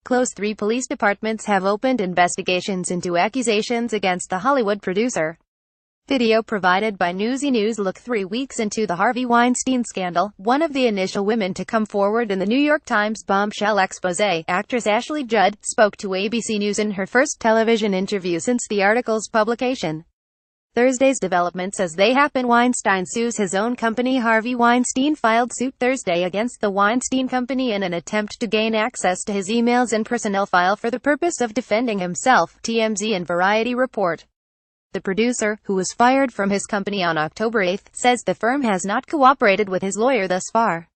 close. 3 police departments have opened investigations into accusations against the Hollywood producer. Video provided by Newsy News. Look, 3 weeks into the Harvey Weinstein scandal, one of the initial women to come forward in the New York Times bombshell expose, actress Ashley Judd, spoke to ABC News in her first television interview since the article's publication. Thursday's developments as they happen. Weinstein sues his own company. Harvey Weinstein filed suit Thursday against the Weinstein Company in an attempt to gain access to his emails and personnel file for the purpose of defending himself, TMZ and Variety report. The producer, who was fired from his company on October 8, says the firm has not cooperated with his lawyer thus far.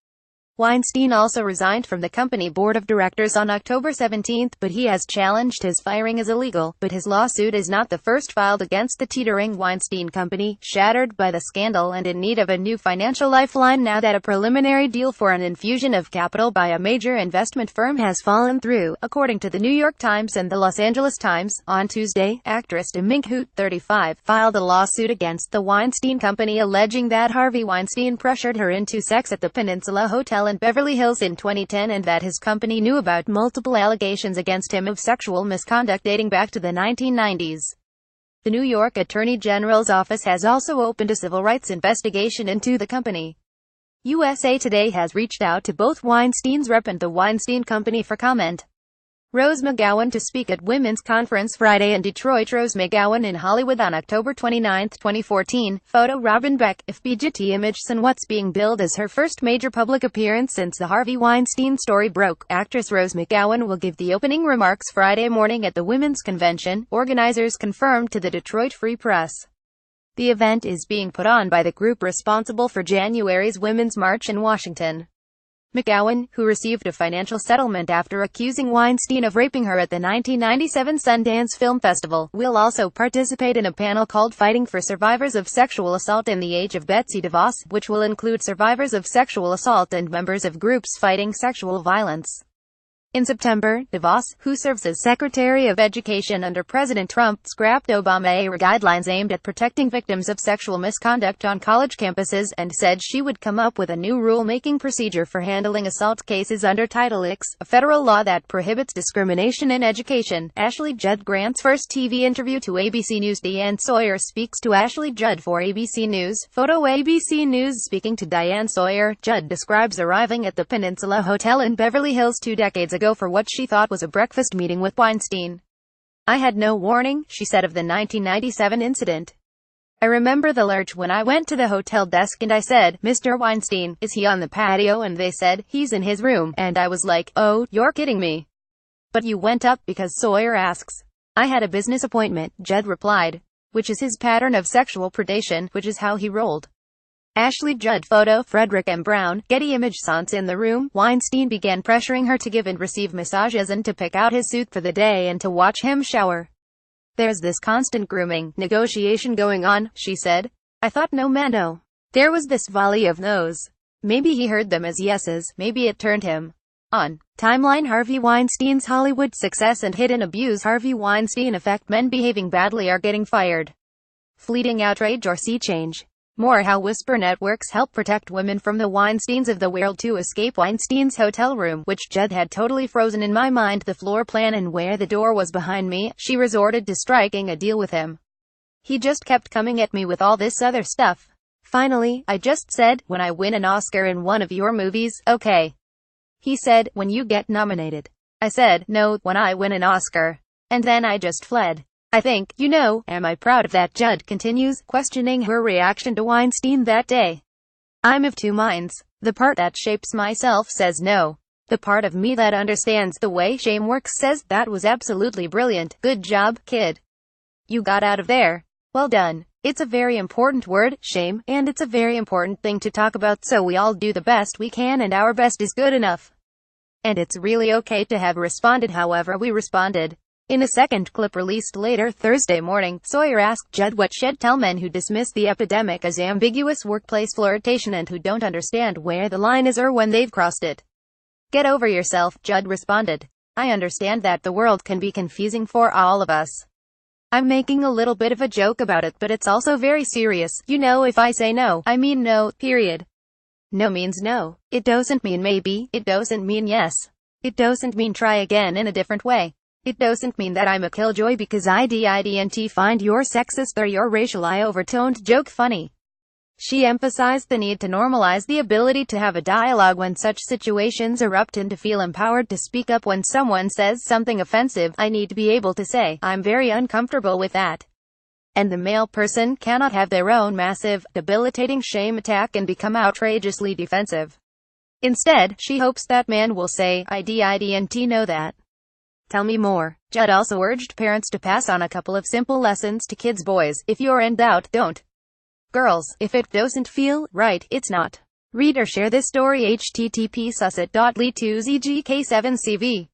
Weinstein also resigned from the company board of directors on October 17, but he has challenged his firing as illegal. But his lawsuit is not the first filed against the teetering Weinstein Company, shattered by the scandal and in need of a new financial lifeline now that a preliminary deal for an infusion of capital by a major investment firm has fallen through, according to the New York Times and the Los Angeles Times. On Tuesday, actress Demink Hoot, 35, filed a lawsuit against the Weinstein Company alleging that Harvey Weinstein pressured her into sex at the Peninsula Hotel in Beverly Hills in 2010 and that his company knew about multiple allegations against him of sexual misconduct dating back to the 1990s. The New York Attorney General's office has also opened a civil rights investigation into the company. USA Today has reached out to both Weinstein's rep and the Weinstein Company for comment. Rose McGowan to speak at Women's Conference Friday in Detroit. Rose McGowan in Hollywood on October 29, 2014. Photo Robin Beck, FBGT Image. And what's being billed as her first major public appearance since the Harvey Weinstein story broke. Actress Rose McGowan will give the opening remarks Friday morning at the Women's Convention, organizers confirmed to the Detroit Free Press. The event is being put on by the group responsible for January's Women's March in Washington. McGowan, who received a financial settlement after accusing Weinstein of raping her at the 1997 Sundance Film Festival, will also participate in a panel called Fighting for Survivors of Sexual Assault in the Age of Betsy DeVos, which will include survivors of sexual assault and members of groups fighting sexual violence. In September, DeVos, who serves as Secretary of Education under President Trump, scrapped Obama-era guidelines aimed at protecting victims of sexual misconduct on college campuses, and said she would come up with a new rule-making procedure for handling assault cases under Title X, a federal law that prohibits discrimination in education. Ashley Judd grants first TV interview to ABC News. Diane Sawyer speaks to Ashley Judd for ABC News. Photo ABC News. Speaking to Diane Sawyer, Judd describes arriving at the Peninsula Hotel in Beverly Hills 2 decades ago for what she thought was a breakfast meeting with Weinstein. I had no warning, she said of the 1997 incident. I remember the lurch when I went to the hotel desk and I said, "Mr. Weinstein, is he on the patio?" And they said, "He's in his room." And I was like, "Oh, you're kidding me." But you went up because Sawyer asks. I had a business appointment, Judd replied. Which is his pattern of sexual predation, which is how he rolled. Ashley Judd photo, Frederick M. Brown, Getty Image. Sans in the room, Weinstein began pressuring her to give and receive massages and to pick out his suit for the day and to watch him shower. There's this constant grooming, negotiation going on, she said. I thought no mano. There was this volley of no's. Maybe he heard them as yeses, maybe it turned him on. Timeline. Harvey Weinstein's Hollywood success and hidden abuse. Harvey Weinstein effect. Men behaving badly are getting fired. Fleeting outrage or sea change. More how whisper networks help protect women from the Weinsteins of the world. To escape Weinstein's hotel room, which Judd had totally frozen in my mind, the floor plan and where the door was behind me, she resorted to striking a deal with him. He just kept coming at me with all this other stuff. Finally, I just said, when I win an Oscar in one of your movies, okay. He said, when you get nominated. I said, no, when I win an Oscar. And then I just fled. I think, am I proud of that? Judd continues, questioning her reaction to Weinstein that day. I'm of two minds. The part that shapes myself says no. The part of me that understands the way shame works says, that was absolutely brilliant. Good job, kid. You got out of there. Well done. It's a very important word, shame, and it's a very important thing to talk about, so we all do the best we can and our best is good enough. And it's really okay to have responded however we responded. In a second clip released later Thursday morning, Sawyer asked Judd what she'd tell men who dismiss the epidemic as ambiguous workplace flirtation and who don't understand where the line is or when they've crossed it. Get over yourself, Judd responded. I understand that the world can be confusing for all of us. I'm making a little bit of a joke about it, but it's also very serious. If I say no, I mean no, period. No means no. It doesn't mean maybe, it doesn't mean yes. It doesn't mean try again in a different way. It doesn't mean that I'm a killjoy because I didn't find your sexist or your racially overtoned joke funny. She emphasized the need to normalize the ability to have a dialogue when such situations erupt and to feel empowered to speak up when someone says something offensive. I need to be able to say, I'm very uncomfortable with that. And the male person cannot have their own massive, debilitating shame attack and become outrageously defensive. Instead, she hopes that man will say, I didn't know that. Tell me more. Judd also urged parents to pass on a couple of simple lessons to kids. Boys, if you're in doubt, don't. Girls, if it doesn't feel right, it's not. Read or share this story http://sussit.ly2zgk7cv